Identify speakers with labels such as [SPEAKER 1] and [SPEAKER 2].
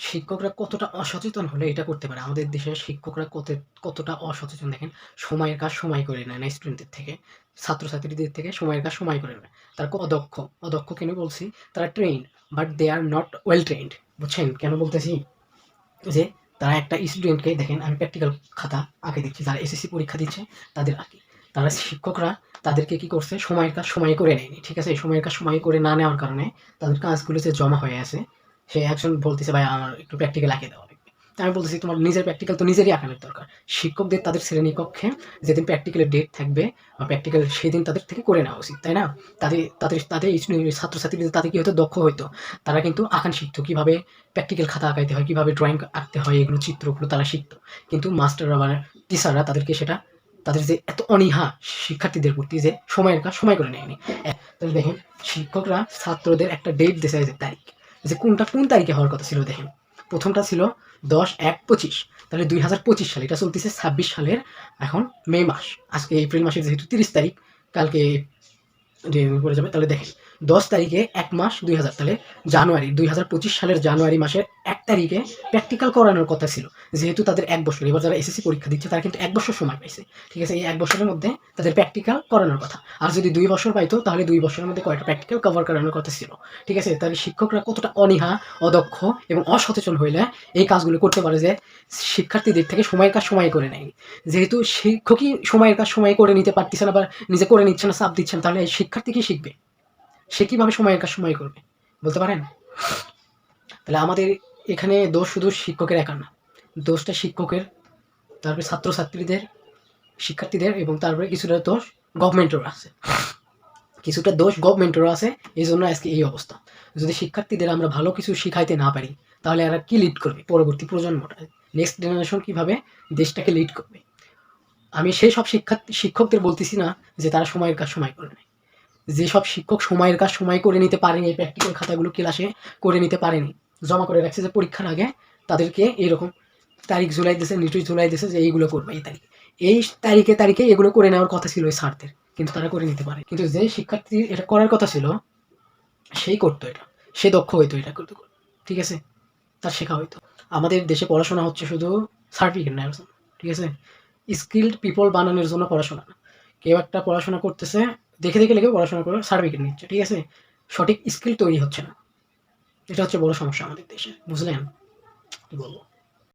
[SPEAKER 1] শিক্ষকরা কতটা অসচেতন হলে এটা করতে পারে। আমাদের দেশের শিক্ষকরা কতটা অসচেতন দেখেন। সময়ের কাজ সময় করে নেয় না স্টুডেন্টদের থেকে, ছাত্রছাত্রীদের থেকে সময়ের কাজ সময় করে নেয়। তারা অদক্ষ, অদক্ষ কেন বলছি? তারা trained but they are not well trained. বুঝছেন কেন বলতেছি? যে তারা একটা স্টুডেন্টকে দেখেন, আমি প্র্যাকটিক্যাল খাতা আঁকে দিচ্ছি, যারা এসএসসি পরীক্ষা দিচ্ছে তাদের আঁকি। তারা শিক্ষকরা তাদেরকে কি করছে? সময়ের কাজ সময়ে করে নেয়নি। ঠিক আছে? সময়ের কাজ সময়ে করে না নেওয়ার কারণে তাদের কাজগুলো যে জমা হয়ে আছে, সে একজন বলতেছে ভাই আমার একটু প্র্যাকটিক্যাল আঁকিয়ে দেওয়া লাগবে। আমি বলতেছি তোমার নিজের প্র্যাকটিক্যাল তো নিজেরই আঁকানোর দরকার। শিক্ষকদের তাদের শ্রেণীকক্ষে যেদিন প্র্যাকটিক্যালের ডেট থাকবে বা প্র্যাকটিক্যাল সেদিন তাদের থেকে করে নেওয়া উচিত, তাই না? তাদের তাদের তাদের ছাত্রছাত্রীদের তাদের কি হতো? দক্ষ হইতো। তারা কিন্তু আঁকান শিখতো, কীভাবে প্র্যাকটিক্যাল খাতা আঁকাইতে হয়, কীভাবে ড্রয়িং আঁকতে হয়, এগুলো চিত্রগুলো তারা শিখতো। কিন্তু মাস্টাররা বা টিচাররা তাদেরকে সেটা, তাদের যে এত অনীহা শিক্ষার্থীদের প্রতি, যে সময়ের কাজ সময় করে নেয়নি। তাহলে দেখেন, শিক্ষকরা ছাত্রদের একটা ডেট দিয়েছে, যে তারিখ, যে কোনটা কোন তারিখে হওয়ার কথা ছিল। দেখেন, প্রথমটা ছিল 10/1/25। তাহলে 2025 সালে, এটা চলতেছে 26 সালের এখন মে মাস। আজকে এপ্রিল মাসের যেহেতু 30 তারিখ, কালকে করে যাবে। তাহলে দেখেন, 10 তারিখে 1 মাস 2000, তাহলে জানুয়ারি 2025 সালের জানুয়ারি মাসের 1 তারিখে প্র্যাকটিক্যাল করানোর কথা ছিল। যেহেতু তাদের 1 বছর, এবার যারা এসএসসি পরীক্ষা দিচ্ছে তারা কিন্তু 1 বছর সময় পাইছে। ঠিক আছে? এই 1 বছরের মধ্যে তাদের প্র্যাকটিক্যাল করানোর কথা। আর যদি 2 বছর পাইতো, তাহলে 2 বছরের মধ্যে কয়টা প্র্যাকটিক্যাল কভার করানোর কথা ছিল। ঠিক আছে? তাহলে শিক্ষকরা কতটা অনীহা, অদক্ষ এবং অসচেতন হইলে এই কাজগুলো করতে পারে, যে শিক্ষার্থীদের থেকে সময়ের কাজ সময় করে নেয়। যেহেতু শিক্ষকই সময়ের কাজ সময় করে নিতে পারতেছে না বা নিজে করে নিচ্ছে না, চাপ দিচ্ছেন, তাহলে শিক্ষার্থী কি শিখবে? সে কিভাবে সময়ের কাজ সময় করবে? বলতে পারেন? তাহলে আমাদের এখানে দোষ শুধু শিক্ষকের একার না, দোষটা শিক্ষকের, তারপরে ছাত্রছাত্রীদের, শিক্ষার্থীদের, এবং তারপরে কিছুটা দোষ গভর্নমেন্টেরও আছে। কিছুটা দোষ গভর্নমেন্টেরও আছে, এই জন্য আজকে এই অবস্থা। যদি শিক্ষার্থীদের আমরা ভালো কিছু শিখাইতে না পারি, তাহলে এরা কি লিড করবে? পরবর্তী প্রজন্মটা, নেক্সট জেনারেশন কিভাবে দেশটাকে লিড করবে? আমি সেই সব শিক্ষকদের বলতেছি না যে তারা সময়ের কাজ সময় করে নেয়। যেসব শিক্ষক সময়ের কাজ সময় করে নিতে পারেনি, এই প্র্যাকটিক্যাল খাতাগুলো ক্লাসে করে নিতে পারেনি, জমা করে রাখছে যে পরীক্ষার আগে তাদেরকে এরকম তারিখ ঝুলাই দিয়েছে, নোটিশ ঝুলাই দিয়েছে যে এইগুলো করবে এই তারিখে, এই তারিখে তারিখে এগুলো করে নেওয়ার কথা ছিল ওই স্যারদের, কিন্তু তারা করে নিতে পারে। কিন্তু যে শিক্ষার্থী এটা করার কথা ছিল, সেই করতো এটা, সে দক্ষ হইতো এটা করতে। ঠিক আছে? তার শেখা হইতো। আমাদের দেশে পড়াশোনা হচ্ছে শুধু সার্টিফিকেট নেওয়ার জন্য। ঠিক আছে? স্কিলড পিপল বানানোর জন্য পড়াশোনা না। কেউ একটা পড়াশোনা করতেছে, দেখে দেখে লেগে পড়াশোনা করে সার্টিফিকেট নিচ্ছে। ঠিক আছে? সঠিক স্কিল তৈরি হচ্ছে না। এটা হচ্ছে বড় সমস্যা আমাদের দেশে। বুঝলেন? কি বলবো?